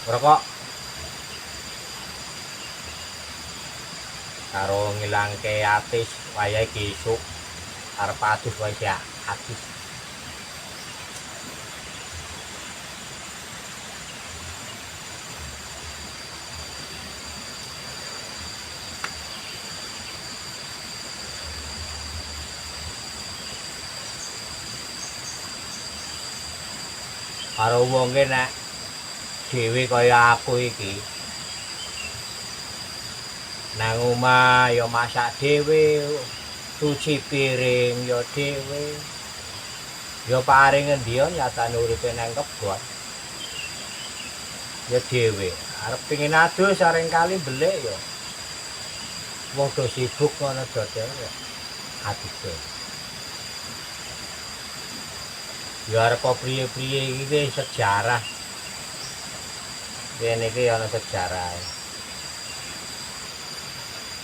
Rokok karo ngilangke atis wayahe gesuk arep adus wae ya adus. Karo wong ki nek dhewe kaya aku iki nang omah ya masak dhewe, cuci piring ya dhewe. Ya paring endi yo nyatane uripe nang kebon. Ya dhewe. Arep pengin adus saring kali belik ya. Wong do sibuk ngono do dhewe. Adus. Ya arep priye-priye iki sejarah. Kene iki ana sejarah.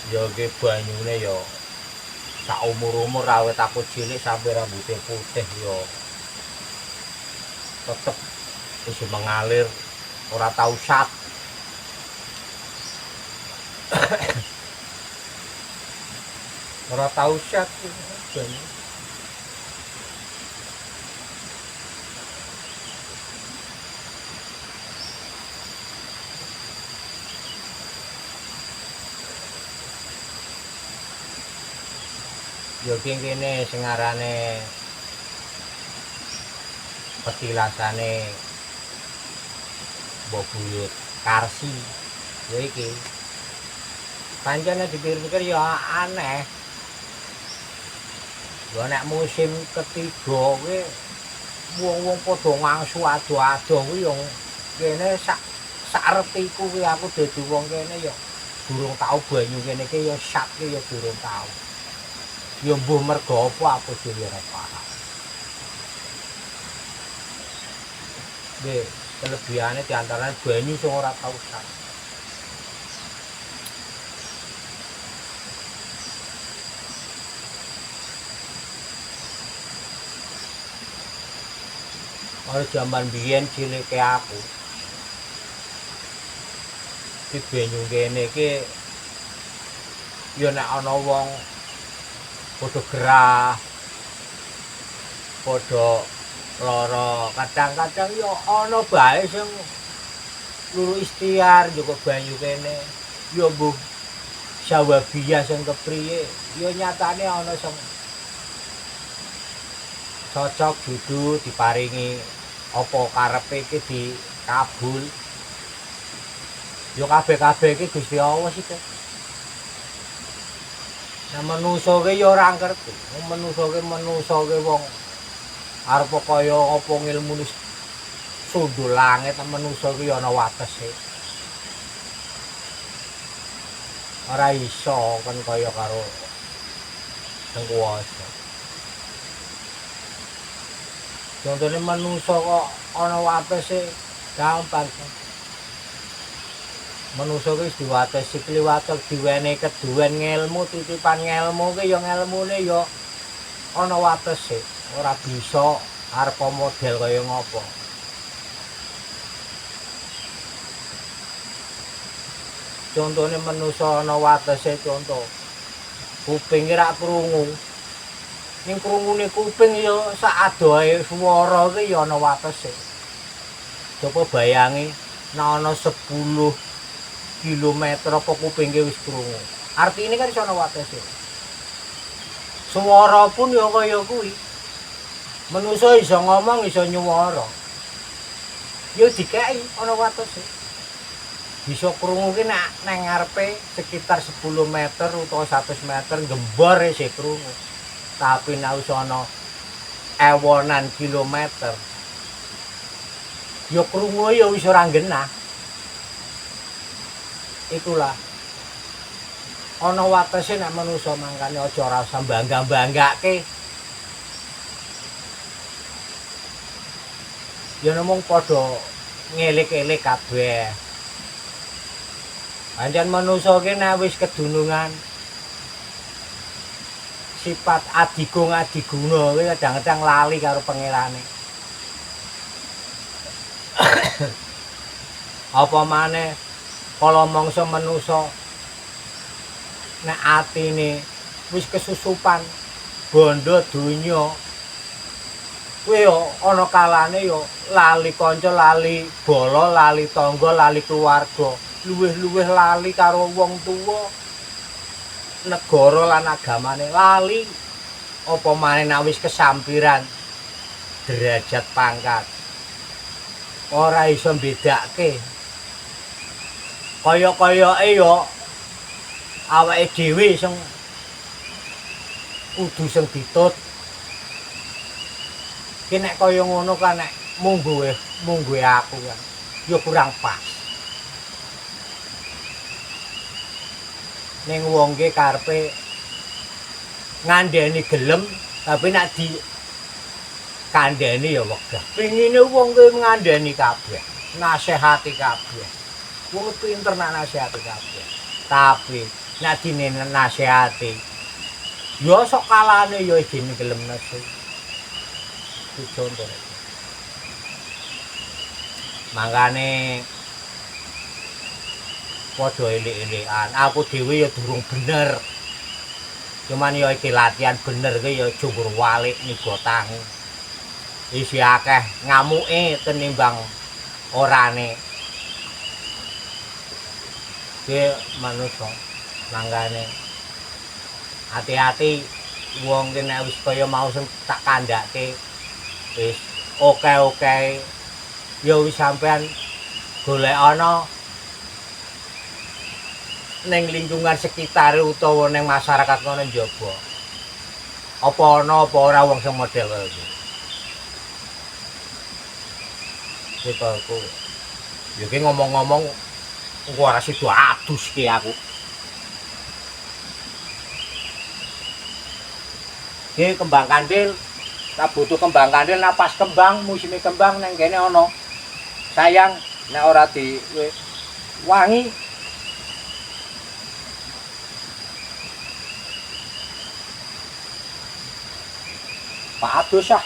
Ya ki banyune ya sak umur-umur awet aku cilik sampai rambutnya putih ya tetep wis mengalir ora tau sat. Ora tau sat banyu. Ya kene sing arane petilasane mbok buyut Karsi. Ya iki. Pancene dipikir-pikir ya aneh. Ya nek musim ketiga kuwi wong-wong padha ngangsu ado-ado kuwi ya kene sarepiku kuwi aku dadi wong kene ya durung tau banyu kene iki ya sat ki ya durung tau. Ya mbuh mergo apa aku dhewe ora paham. Kelebihane diantarane banyu sing ora tau sat. Kalau jaman biyen cilike aku. Di banyu kene iki ya nek ana wong padha gerah, padha lara, kadang-kadang ya ana bae sing luru ikhtiar njuk banyu kene. Ya mbuh sawabiyah sing kepriye, ya nyatane ana sing cocok dudu diparingi apa karepe iki dikabul. Ya kabeh-kabeh iki Gusti Allah sih. Nah manungsa ki ya ora ngerti. Manungsa ki wong arep kaya apa ngilmune sundul langit manungsa ki ana watese. Ora iso kan kaya karo sing kuwasa. Contone manungsa kok ana watese gampang. Manungsa ki diwatesi kliwatek diwenehi keduwen ngelmu titipan ngelmu ki ya ngelmune ya ana watese ora bisa arep model kaya ngopo. Contone manungsa ana watese conto kuping ra krungu ning krungune kuping ya sak adohe swara ki ya ana watese. Coba bayangi nek ana 10 kilometer apa kupingke wis krungu. Artine kan iso ana watese. Swara pun ya kaya kuwi. Manungsa iso ngomong, iso nyuwara. Ya dikeki ana watese. Bisa krungu ki nek nang ngarepe sekitar 10 meter utawa 100 meter gembor isih krungu. Tapi nek wis ana ewonan kilometer ya krungu ya wis ora genah. Itulah ana watese nek manungsa mangkane aja ora usah bangga-banggake. Ya namung padha ngelik-elik kabeh. Pancen manungsa ki nek wis kedunungan sifat adigung-adiguna kuwi kadang-kadang lali karo pangerane. Apa maneh kala mangsa manusa nek atine wis kesusupan bondo donya kuwi yo ana kalane yo lali kanca, lali bala, lali tangga, lali keluarga, luwih-luwih lali karo wong tuwa, negara lan agamane lali. Apa maneh nek wis kesampiran derajat pangkat. Ora iso mbedakake. Kaya-kayake yo awake dhewe sing kudu sing ditut. Ki nek kaya ngono kan nek mungguhe aku kan ya kurang pas. Ning wong ki karepe ngandeni gelem tapi nek di kandhani ya wegah. Pengine wong ki ngandeni kabeh, nasihati kabeh. Wong pinter nak nasihati kabeh. Tapi nek dine nasihati ya sok kalane ya dene gelem nesu. Contoh. Mangkane padha elik-elikan. Aku dhewe ya durung bener. Cuman ya iki latihan bener ki ya jumur walik niga tangi. Isi akeh ngamuke tenimbang orane. Ki manusa mangkane hati-hati wong ki nek wis kaya mau sing tak kandhake wis oke-oke ya wis sampean golek ana ning lingkungan sekitar utawa ning masyarakat kono njaba. Apa ana apa ora wong sing model kaya iki. Sikaku. Ya ki ngomong-ngomong engko ora sida adus ki aku. Ki kembang kandil tak butuh kembang kandil napas kembang musime kembang nang kene ana. Sayang nek ora di wangi. Pak adus ah.